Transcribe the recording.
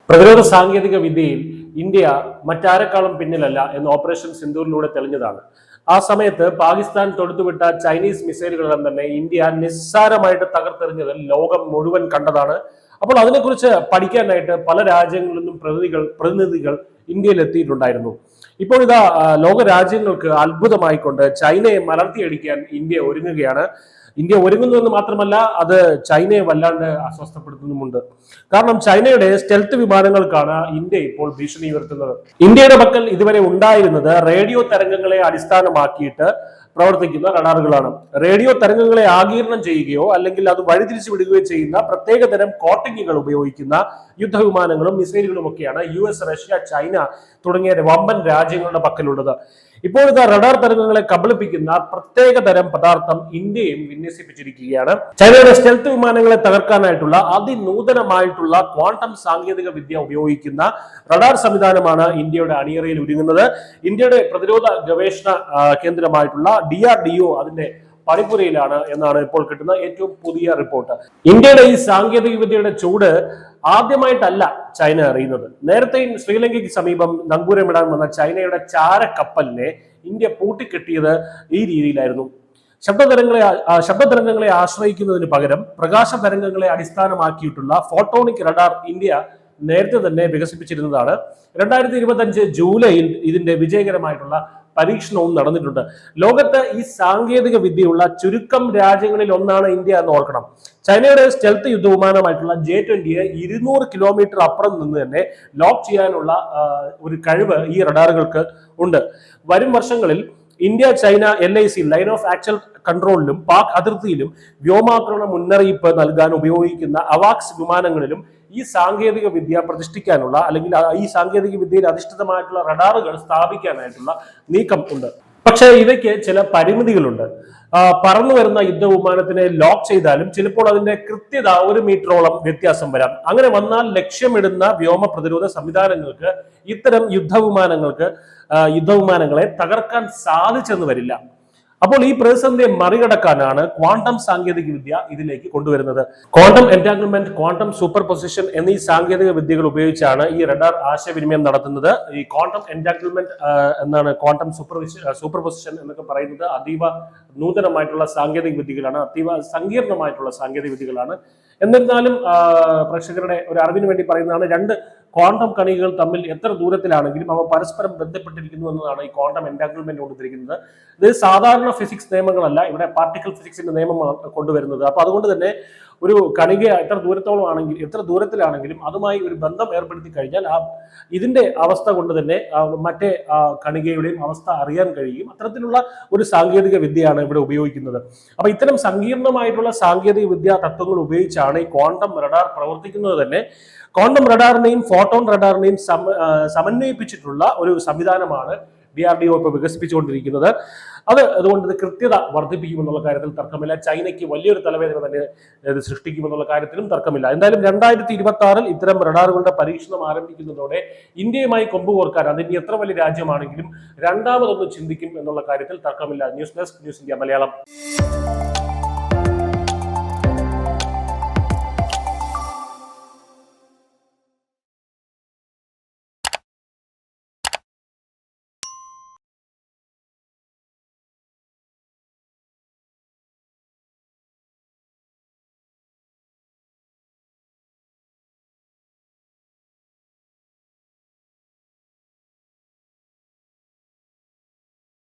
പ്രതിരോധ സാങ്കേതിക വിദ്യയിൽ ഇന്ത്യ മറ്റാരെക്കാളും പിന്നിലല്ല എന്ന് ഓപ്പറേഷൻ സിന്ദൂറിലൂടെ തെളിഞ്ഞതാണ്. ആ സമയത്ത് പാകിസ്ഥാൻ തൊടുത്തുവിട്ട ചൈനീസ് മിസൈലുകളെല്ലാം തന്നെ ഇന്ത്യ നിസ്സാരമായിട്ട് തകർത്തെറിഞ്ഞത് ലോകം മുഴുവൻ കണ്ടതാണ്. അപ്പോൾ അതിനെക്കുറിച്ച് പഠിക്കാനായിട്ട് പല രാജ്യങ്ങളിൽ നിന്നും പ്രതിനിധികൾ ഇന്ത്യയിൽ എത്തിയിട്ടുണ്ടായിരുന്നു. ഇപ്പോൾ ഇതാ ലോക രാജ്യങ്ങൾക്ക് അത്ഭുതമായിക്കൊണ്ട് ചൈനയെ മലർത്തിയടിക്കാൻ ഇന്ത്യ ഒരുങ്ങുകയാണ്. ഇന്ത്യ ഒരുങ്ങുന്നു എന്ന് മാത്രമല്ല, അത് ചൈനയെ വല്ലാണ്ട് അസ്വസ്ഥപ്പെടുത്തുന്നുമുണ്ട്. കാരണം ചൈനയുടെ സ്റ്റെൽത്ത് വിമാനങ്ങൾക്കാണ് ഇന്ത്യ ഇപ്പോൾ ഭീഷണി ഉയർത്തുന്നത്. ഇന്ത്യയുടെ പക്കൽ ഇതുവരെ ഉണ്ടായിരുന്നത് റേഡിയോ തരംഗങ്ങളെ അടിസ്ഥാനമാക്കിയിട്ട് പ്രവർത്തിക്കുന്ന റഡാറുകളാണ്. റേഡിയോ തരംഗങ്ങളെ ആഗിരണം ചെയ്യുകയോ അല്ലെങ്കിൽ അത് വഴിതിരിച്ചു വിടുകയോ ചെയ്യുന്ന പ്രത്യേക തരം കോട്ടിങ്ങുകൾ ഉപയോഗിക്കുന്ന യുദ്ധവിമാനങ്ങളും മിസൈലുകളും ഒക്കെയാണ് US, റഷ്യ, ചൈന തുടങ്ങിയ വമ്പൻ രാജ്യങ്ങളുടെ പക്കലുള്ളത്. ഇപ്പോഴത്തെ റഡാർ തരംഗങ്ങളെ കബളിപ്പിക്കുന്ന പ്രത്യേക തരം പദാർത്ഥം ഇന്ത്യയും വിന്യസിപ്പിച്ചിരിക്കുകയാണ്. ചൈനയുടെ സ്റ്റെൽത്ത് വിമാനങ്ങളെ തകർക്കാനായിട്ടുള്ള അതിനൂതനമായിട്ടുള്ള ക്വാണ്ടം സാങ്കേതിക വിദ്യ ഉപയോഗിക്കുന്ന റഡാർ സംവിധാനമാണ് ഇന്ത്യയുടെ അണിയറയിൽ ഒരുങ്ങുന്നത്. ഇന്ത്യയുടെ പ്രതിരോധ ഗവേഷണ കേന്ദ്രമായിട്ടുള്ള DRDO അതിന്റെ പണിപ്പുരയിലാണ് എന്നാണ് ഇപ്പോൾ കിട്ടുന്ന ഏറ്റവും പുതിയ റിപ്പോർട്ട്. ഇന്ത്യയുടെ ഈ സാങ്കേതിക വിദ്യയുടെ ചൂട് ആദ്യമായിട്ടല്ല ചൈന അറിയുന്നത്. നേരത്തെയും ശ്രീലങ്കയ്ക്ക് സമീപം നങ്കൂരമിടാൻ വന്ന ചൈനയുടെ ചാരക്കപ്പലിനെ ഇന്ത്യ പൂട്ടിക്കെട്ടിയത് ഈ രീതിയിലായിരുന്നു. ശബ്ദതരംഗങ്ങളെ ആശ്രയിക്കുന്നതിന് പകരം പ്രകാശ തരംഗങ്ങളെ അടിസ്ഥാനമാക്കിയിട്ടുള്ള ഫോട്ടോണിക് റഡാർ ഇന്ത്യ നേരത്തെ തന്നെ വികസിപ്പിച്ചിരുന്നതാണ്. 2025 ജൂലൈയിൽ ഇതിന്റെ വിജയകരമായിട്ടുള്ള പരീക്ഷണവും നടന്നിട്ടുണ്ട്. ലോകത്ത് ഈ സാങ്കേതിക വിദ്യയുള്ള ചുരുക്കം രാജ്യങ്ങളിൽ ഒന്നാണ് ഇന്ത്യ എന്ന് ഓർക്കണം. ചൈനയുടെ സ്റ്റെൽത്ത് യുദ്ധവിമാനമായിട്ടുള്ള J-20 200 കിലോമീറ്റർ അപ്പുറം നിന്ന് തന്നെ ലോക്ക് ചെയ്യാനുള്ള ഒരു കഴിവ് ഈ റഡാറുകൾക്ക് ഉണ്ട്. വരും വർഷങ്ങളിൽ India China LAC line of actual കൺട്രോളിലും പാക് അതിർത്തിയിലും വ്യോമാക്രമണ മുന്നറിയിപ്പ് നൽകാൻ ഉപയോഗിക്കുന്ന അവാക്സ് വിമാനങ്ങളിലും ഈ സാങ്കേതിക വിദ്യ പ്രതിഷ്ഠിക്കാനുള്ള അല്ലെങ്കിൽ ഈ സാങ്കേതിക വിദ്യയിൽ അധിഷ്ഠിതമായിട്ടുള്ള റഡാറുകൾ സ്ഥാപിക്കാനായിട്ടുള്ള നീക്കം ഉണ്ട്. പക്ഷേ ഇവയ്ക്ക് ചില പരിമിതികളുണ്ട്. പറന്നു വരുന്ന യുദ്ധവിമാനത്തിനെ ലോക്ക് ചെയ്താലും ചിലപ്പോൾ അതിന്റെ കൃത്യത 1 മീറ്ററോളം വ്യത്യാസം വരാം. അങ്ങനെ വന്നാൽ ലക്ഷ്യമിടുന്ന വ്യോമ പ്രതിരോധ സംവിധാനങ്ങൾക്ക് ഇത്തരം യുദ്ധവിമാനങ്ങളെ തകർക്കാൻ സാധിച്ചെന്ന് വരില്ല. അപ്പോൾ ഈ പ്രതിസന്ധിയെ മറികടക്കാനാണ് ക്വാണ്ടം സാങ്കേതിക വിദ്യ ഇതിലേക്ക് കൊണ്ടുവരുന്നത്. ക്വാണ്ടം എൻറ്റാങ്കിൾമെന്റ്, ക്വാണ്ടം സൂപ്പർ പൊസിഷൻ എന്നീ സാങ്കേതിക വിദ്യകൾ ഉപയോഗിച്ചാണ് ഈ റഡാർ ആശയവിനിമയം നടത്തുന്നത്. ഈ ക്വാണ്ടം എൻറ്റാങ്കിൾമെന്റ് എന്നാണ് ക്വാണ്ടം സൂപ്പർ പൊസിഷൻ എന്നൊക്കെ പറയുന്നത് അതീവ നൂതനമായിട്ടുള്ള സാങ്കേതിക വിദ്യകളാണ്, അതീവ സങ്കീർണമായിട്ടുള്ള സാങ്കേതിക വിദ്യകളാണ്. എന്നിരുന്നാലും പ്രേക്ഷകരുടെ ഒരു അറിവിന് വേണ്ടി പറയുന്നതാണ്, 2 ക്വാണ്ടം കണികകൾ തമ്മിൽ എത്ര ദൂരത്തിലാണെങ്കിലും അവ പരസ്പരം ബന്ധപ്പെട്ടിരിക്കുന്നു എന്നതാണ് ഈ ക്വാണ്ടം എൻറ്റാങ്കിൾമെന്റ് കൊണ്ടുവരിക്കുന്നത്. ഇത് സാധാരണ ഫിസിക്സ് നിയമങ്ങളല്ല, ഇവിടെ പാർട്ടിക്കിൾ ഫിസിക്സിന്റെ നിയമമാണ് കൊണ്ടുവരുന്നത്. അപ്പൊ അതുകൊണ്ട് തന്നെ ഒരു കണിക എത്ര ദൂരത്തിലാണെങ്കിലും അതുമായി ഒരു ബന്ധം ഏർപ്പെടുത്തി കഴിഞ്ഞാൽ ഇതിന്റെ അവസ്ഥ കൊണ്ട് തന്നെ മറ്റേ കണികയുടെയും അവസ്ഥ അറിയാൻ കഴിയും. അത്തരത്തിലുള്ള ഒരു സാങ്കേതിക വിദ്യയാണ് ഇവിടെ ഉപയോഗിക്കുന്നത്. അപ്പൊ ഇത്തരം സങ്കീർണമായിട്ടുള്ള സാങ്കേതിക വിദ്യാ തത്വങ്ങൾ ഉപയോഗിച്ചാണ് ഈ ക്വാണ്ടം റഡാർ പ്രവർത്തിക്കുന്നത് തന്നെ. ക്വാണ്ടം റഡാറിനെയും ഫോട്ടോൺ റഡാറിനെയും സമന്വയിപ്പിച്ചിട്ടുള്ള ഒരു സംവിധാനമാണ് DRDO ഇപ്പോൾ വികസിപ്പിച്ചുകൊണ്ടിരിക്കുന്നത്. അതുകൊണ്ട് ഇത് കൃത്യത വർദ്ധിപ്പിക്കുമെന്നുള്ള കാര്യത്തിൽ തർക്കമില്ല. ചൈനയ്ക്ക് വലിയൊരു തലവേദന തന്നെ ഇത് സൃഷ്ടിക്കുമെന്നുള്ള കാര്യത്തിലും തർക്കമില്ല. എന്തായാലും 2026 ഇത്തരം റഡാറുകളുടെ പരീക്ഷണം ആരംഭിക്കുന്നതോടെ ഇന്ത്യയുമായി കൊമ്പുകോർക്കാൻ അതിന് എത്ര വലിയ രാജ്യമാണെങ്കിലും രണ്ടാമതൊന്ന് ചിന്തിക്കും എന്നുള്ള കാര്യത്തിൽ തർക്കമില്ല. News desk, news India Malayalam.